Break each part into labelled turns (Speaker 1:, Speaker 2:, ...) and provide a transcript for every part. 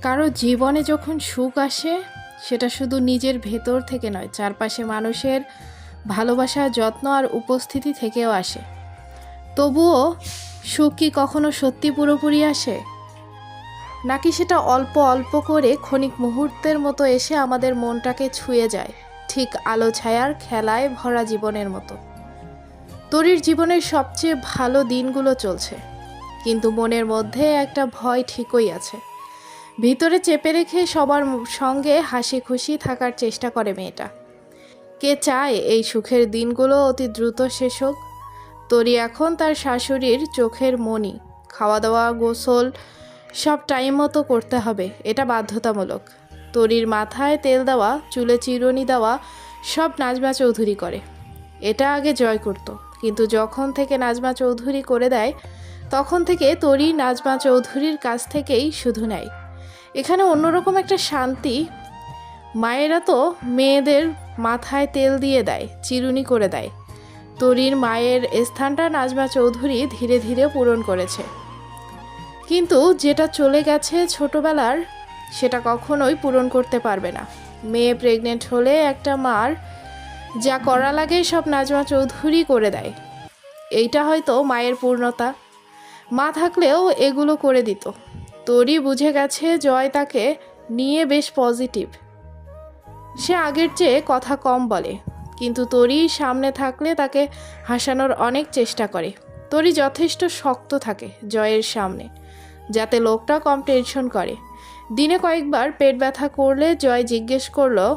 Speaker 1: কারো জীবনে যখন সুখ আসে সেটা শুধু নিজের ভেতর থেকে নয়, চারপাশে মানুষের ভালোবাসা, যত্ন আর উপস্থিতি থেকেও আসে। তবুও সুখ কি কখনো সত্যি পুরোপুরি আসে, নাকি সেটা অল্প অল্প করে ক্ষণিক মুহূর্তের মতো এসে আমাদের মনটাকে ছুঁয়ে যায়, ঠিক আলো ছায়ার খেলায় ভরা জীবনের মতো। তরির জীবনের সবচেয়ে ভালো দিনগুলো চলছে, কিন্তু মনের মধ্যে একটা ভয় ঠিকই আছে। ভিতরে চেপে রেখে সবার সঙ্গে হাসি খুশি থাকার চেষ্টা করে মেয়েটা। কে চায় এই সুখের দিনগুলো অতি দ্রুত শেষ হোক? তরি এখন তার শাশুড়ির চোখের মণি। খাওয়া দাওয়া, গোসল সব টাইম মতো করতে হবে, এটা বাধ্যতামূলক। তরির মাথায় তেল দেওয়া, চুলে চিরুনি দেওয়া সব নাজমা চৌধুরী করে। এটা আগে জয় করত, কিন্তু যখন থেকে নাজমা চৌধুরী করে দেয় তখন থেকে তরি নাজমা চৌধুরীর কাছ থেকেই শুধু নেয়। এখানে অন্যরকম একটা শান্তি। মায়েরা তো মেয়েদের মাথায় তেল দিয়ে দেয়, চিরুনি করে দেয়। তরির মায়ের স্থানটা নাজমা চৌধুরী ধীরে ধীরে পূরণ করেছে, কিন্তু যেটা চলে গেছে ছোটবেলার, সেটা কখনোই পূরণ করতে পারবে না। মেয়ে প্রেগনেন্ট হলে একটা মার যা করা লাগে সব নাজমা চৌধুরী করে দেয়। এইটা হয়তো মায়ের পূর্ণতা। মা থাকলেও এগুলো করে দিত। তরি বুঝে গেছে জয় তাকে নিয়ে বেশ পজিটিভ। সে আগের চেয়ে কথা কম বলে, কিন্তু তরি সামনে থাকলে তাকে হাসানোর অনেক চেষ্টা করে। তরি যথেষ্ট শক্ত থাকে জয়ের সামনে, যাতে লোকটা কম টেনশন করে। দিনে কয়েকবার পেট ব্যথা করলে জয় জিজ্ঞেস করলো,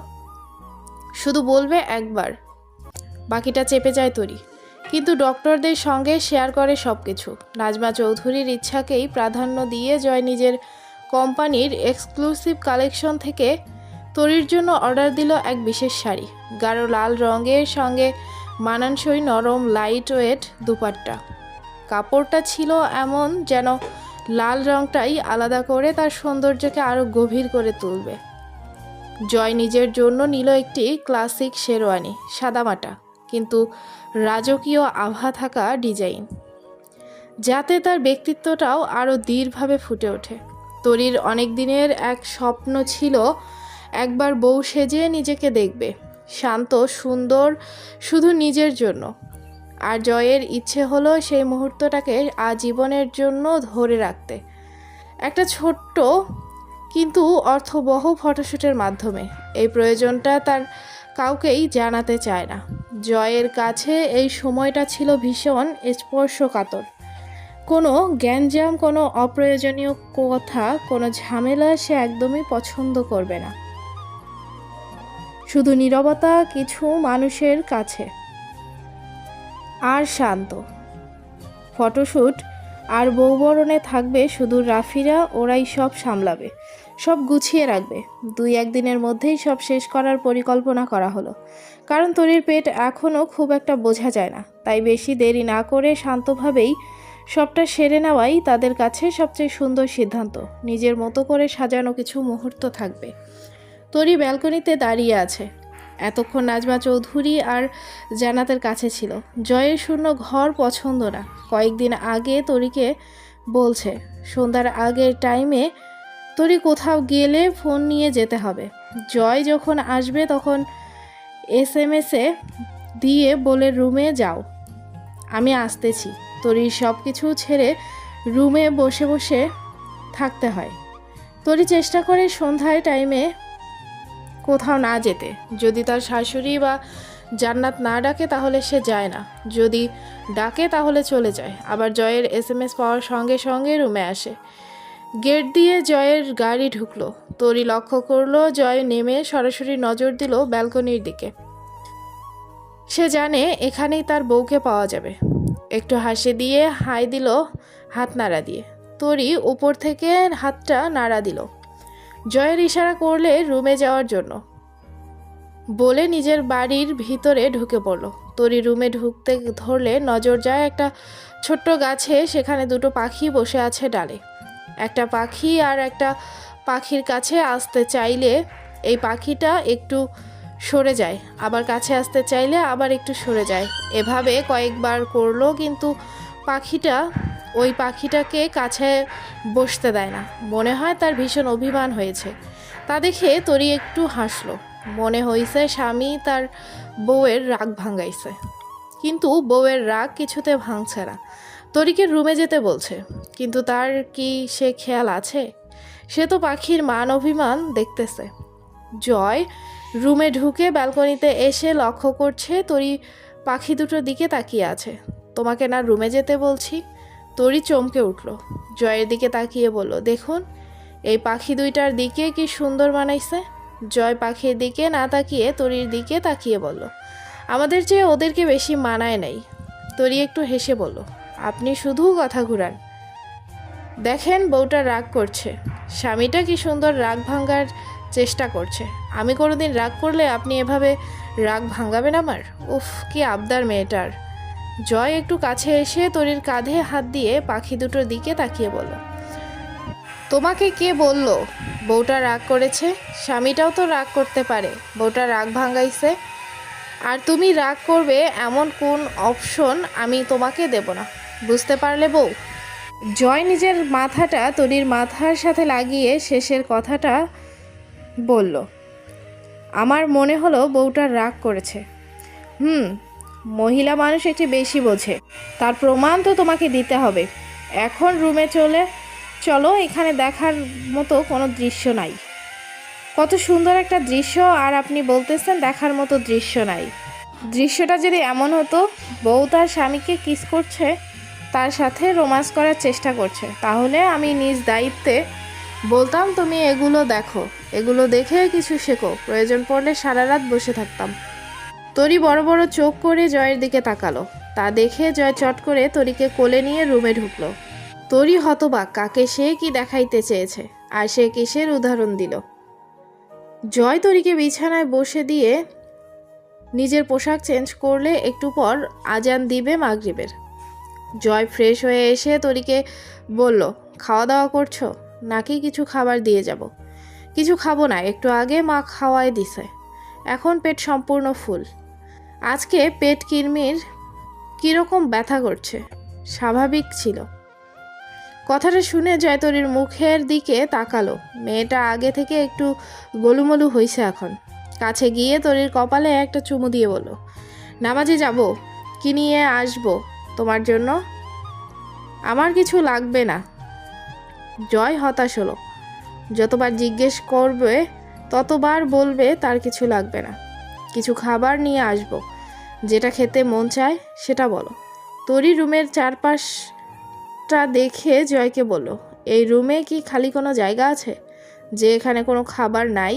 Speaker 1: শুধু বলবে একবার, বাকিটা চেপে যায় তরি। কিন্তু ডক্টরদের সঙ্গে শেয়ার করে সব কিছু। নাজমা চৌধুরীর ইচ্ছাকেই প্রাধান্য দিয়ে জয় নিজের কোম্পানির এক্সক্লুসিভ কালেকশন থেকে তরির জন্য অর্ডার দিল এক বিশেষ শাড়ি। গাঢ় লাল রঙের সঙ্গে মানানসই নরম লাইট ওয়েট দুপাট্টা। কাপড়টা ছিল এমন যেন লাল রঙটাই আলাদা করে তার সৌন্দর্যকে আরও গভীর করে তুলবে। জয় নিজের জন্য নিল একটি ক্লাসিক শেরওয়ানি, সাদামাটা কিন্তু রাজকীয় আভা থাকা ডিজাইন, যাতে তার ব্যক্তিত্বটাও আরও দৃঢ়ভাবে ফুটে ওঠে। তরির অনেক দিনের এক স্বপ্ন ছিল একবার বউ সেজে নিজেকে দেখবে, শান্ত সুন্দর, শুধু নিজের জন্য। আর জয়ের ইচ্ছে হলো সেই মুহূর্তটাকে আজীবনের জন্য ধরে রাখতে, একটা ছোট্ট কিন্তু অর্থবহ ফটোশ্যুটের মাধ্যমে। এই প্রয়োজনটা তার কাউকেই জানাতে চায় না। জয়ের কাছে এই সময়টা ছিল ভীষণ স্পর্শকাতর। কোনো গ্যাঞ্জাম, কোনো অপ্রয়োজনীয় কথা, কোনো ঝামেলা সে একদমই পছন্দ করবে না। শুধু নীরবতা কিছু মানুষের কাছে, আর শান্ত ফটোশ্যুট আর বউবরণে থাকবে শুধু রাফিরা। ওরাই সব সামলাবে, সব গুছিয়ে রাখবে। 2-1 দিনের মধ্যেই সব শেষ করার পরিকল্পনা করা হলো, কারণ তরির পেট এখনও খুব একটা বোঝা যায় না। তাই বেশি দেরি না করে শান্তভাবেই সবটা সেরে নেওয়াই তাদের কাছে সবচেয়ে সুন্দর সিদ্ধান্ত। নিজের মতো করে সাজানো কিছু মুহূর্ত থাকবে। তরি ব্যালকনিতে দাঁড়িয়ে আছে। এতক্ষণ নাজমা চৌধুরী আর জান্নাতের কাছে ছিল। জয়ের শূন্য ঘর পছন্দ না। কয়েকদিন আগে তরিকে বলছে সন্ধ্যার আগের টাইমে তরি কোথাও গেলে ফোন নিয়ে যেতে হবে। জয় যখন আসবে তখন SMS-এ দিয়ে বলে রুমে যাও, আমি আসতেছি। তরির সব কিছু ছেড়ে রুমে বসে বসে থাকতে হয়। তরি চেষ্টা করে সন্ধ্যায় টাইমে কোথাও না যেতে। যদি তার শাশুড়ি বা জান্নাত না ডাকে তাহলে সে যায় না, যদি ডাকে তাহলে চলে যায়। আবার জয়ের SMS পাওয়ার সঙ্গে সঙ্গে রুমে আসে। গেট দিয়ে জয়ের গাড়ি ঢুকলো। তরি লক্ষ্য করলো জয় নেমে সরাসরি নজর দিল ব্যালকনির দিকে। সে জানে এখানেই তার বউকে পাওয়া যাবে। একটু হাসি দিয়ে হাই দিল হাত নাড়া দিয়ে। তরি উপর থেকে হাতটা নাড়া দিল। জয়ের ইশারা করলে রুমে যাওয়ার জন্য বলে নিজের বাড়ির ভিতরে ঢুকে পড়ল। তরি রুমে ঢুকতে ধরলে নজর যায় একটা ছোট্ট গাছে। সেখানে দুটো পাখি বসে আছে ডালে। একটা পাখি আর একটা পাখির কাছে আসতে চাইলে এই পাখিটা একটু সরে যায়, আবার কাছে আসতে চাইলে আবার একটু সরে যায়। এভাবে কয়েকবার করলো, কিন্তু পাখিটা ওই পাখিটাকে কাছে বসতে দেয় না। মনে হয় তার ভীষণ অভিমান হয়েছে। তা দেখে তরি একটু হাসলো। মনে হইছে স্বামী তার বউয়ের রাগ ভাঙাইছে, কিন্তু বউয়ের রাগ কিছুতে ভাঙছে না। তরিকে রুমে যেতে বলছে, কিন্তু তার কি সে খেয়াল আছে? সে তো পাখির মান অভিমান দেখতেছে। জয় রুমে ঢুকে ব্যালকনিতে এসে লক্ষ্য করছে তরি পাখি দুটোর দিকে তাকিয়ে আছে। তোমাকে না রুমে যেতে বলছি? তরি চমকে উঠল, জয়ের দিকে তাকিয়ে বলল, দেখুন এই পাখি দুইটার দিকে কি সুন্দর বানাইছে। জয় পাখির দিকে না তাকিয়ে তরির দিকে তাকিয়ে বলল, আমাদের চেয়ে ওদেরকে বেশি মানায় নাই। তরি একটু হেসে বলল, আপনি শুধু কথা ঘুরান। দেখেন বউটা রাগ করছে। স্বামীটা কি সুন্দর রাগ ভাঙার চেষ্টা করছে। আমি কোনোদিন রাগ করলে আপনি এভাবে রাগ ভাঙাবেন আমার? উফ, কি আবদার মেয়েটার। জয় একটু কাছে এসে তরির কাঁধে হাত দিয়ে পাখি দুটোর দিকে তাকিয়ে বলল, তোমাকে কে বলল বউটা রাগ করেছে? স্বামীটাও তো রাগ করতে পারে, বউটা রাগ ভাঙাইছে। আর তুমি রাগ করবে এমন কোন অপশন আমি তোমাকে দেব না, বুঝতে পারলে বউ? জয় নিজের মাথাটা তরির মাথার সাথে লাগিয়ে শেষের কথাটা বলল, আমার মনে হলো বউটা রাগ করেছে। মহিলা মানুষ একটু বেশি বোঝে, তার প্রমাণ তো তোমাকে দিতে হবে। এখন রুমে চলো, এখানে দেখার মতো কোনো দৃশ্য নাই। কত সুন্দর একটা দৃশ্য, আর আপনি বলতেছেন দেখার মতো দৃশ্য নাই। দৃশ্যটা যদি এমন হতো বউ তার স্বামীকে কিস করছে, তার সাথে রোম্যান্স করার চেষ্টা করছে, তাহলে আমি নিজ দায়িত্বে বলতাম তুমি এগুলো দেখো, এগুলো দেখে কিছু শেখো, প্রয়োজন পড়লে সারা রাত বসে থাকতাম। তরি বড় বড় চোখ করে জয়ের দিকে তাকালো। তা দেখে জয় চট করে তরিকে কোলে নিয়ে রুমে ঢুকলো। তরি হতবাক, কাকে সে কি দেখাইতে চেয়েছে, আর সে কিসের উদাহরণ দিল। জয় তরিকে বিছানায় বসে দিয়ে নিজের পোশাক চেঞ্জ করলে একটু পর আজান দিবে মাগরিবের। জয় ফ্রেশ হয়ে এসে তরিকে বলল, খাওয়া দাওয়া করছো নাকি কিছু খাবার দিয়ে যাব? কিছু খাবো না, একটু আগে মা খাওয়াই দিছে, এখন পেট সম্পূর্ণ ফুল। আজকে পেট কিরমির কীরকম ব্যথা করছে, স্বাভাবিক ছিল। কথাটা শুনে জয়তরির মুখের দিকে তাকালো। মেয়েটা আগে থেকে একটু গোলুমলু হয়েছে এখন। কাছে গিয়ে তরির কপালে একটা চুমু দিয়ে বলল, নামাজে যাব, কি নিয়ে আসবো তোমার জন্য? আমার কিছু লাগবে না। জয় হতাশ হলো। যতবার জিজ্ঞেস করবে ততবার বলবে তার কিছু লাগবে না। কিছু খাবার নিয়ে আসবো, যেটা খেতে মন চায় সেটা বলো। তরি রুমের চারপাশটা দেখে জয়কে বলল, এই রুমে কি খালি কোনো জায়গা আছে যে এখানে কোনো খাবার নাই?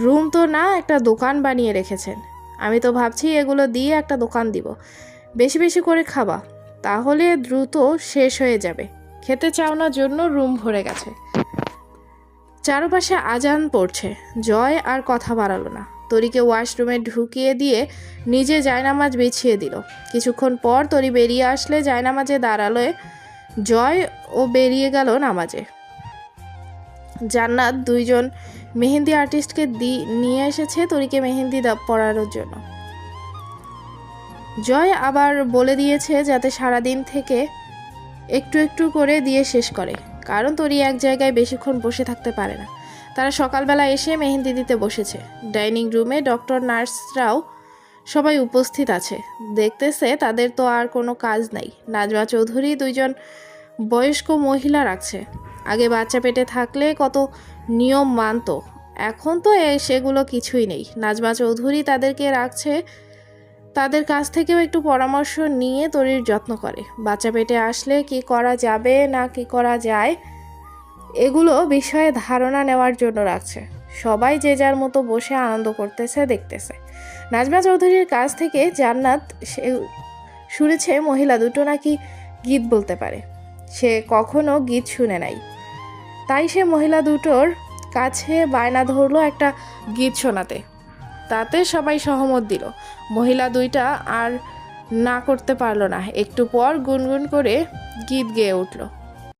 Speaker 1: রুম তো না, একটা দোকান বানিয়ে রেখেছেন। আমি তো ভাবছি এগুলো দিয়ে একটা দোকান দিব, বেশি বেশি করে খাবা, তাহলে দ্রুত শেষ হয়ে যাবে। খেতে চাও না জন্য রুম ভরে গেছে। চারপাশে আজান পড়ছে। জয় আর কথা বাড়ালো না। তরিকে ওয়াশরুমে ঢুকিয়ে দিয়ে নিজে জায়নামাজ বিছিয়ে দিল। কিছুক্ষণ পর তরি বেরিয়ে আসলে জায়নামাজে দাঁড়ালো জয় ও বেরিয়ে গেল নামাজে। জান্নাত দুইজন মেহেন্দি আর্টিস্টকে নিয়ে এসেছে তরিকে মেহেন্দি পরানোর জন্য। জয় আবার বলে দিয়েছে যাতে সারাদিন থেকে একটু একটু করে দিয়ে শেষ করে, কারণ তরি এক জায়গায় বেশিক্ষণ বসে থাকতে পারে না। তারা সকালবেলা এসে মেহেন্দি দিতে বসেছে। ডাইনিং রুমে ডক্টর নার্সরাও সবাই উপস্থিত আছে। দেখতেছে তাদের তো আর কোনো কাজ নাই। নাজমা চৌধুরী দুইজন বয়স্ক মহিলা রাখছে। আগে বাচ্চা পেটে থাকলে কত নিয়ম মানত, এখন তো সেগুলো কিছুই নেই। নাজমা চৌধুরী তাদেরকে রাখছে, তাদের কাছ থেকেও একটু পরামর্শ নিয়ে তরির যত্ন করে। বাচ্চা পেটে আসলে কি করা যাবে না কি করা যায় এগুলো বিষয়ে ধারণা নেওয়ার জন্য রাখছে। সবাই যে যার মতো বসে আনন্দ করতেছে, দেখতেছে। নাজমা চৌধুরীর কাছ থেকে জান্নাত শুনেছে মহিলা দুটো নাকি গীত বলতে পারে। সে কখনো গীত শুনে নাই, তাই সে মহিলা দুটোর কাছে বায়না ধরলো একটা গীত শোনাতে। তাতে সবাই সহমত দিল। মহিলা দুইটা আর না করতে পারলো না, একটু পর গুনগুন করে গীত গেয়ে উঠল।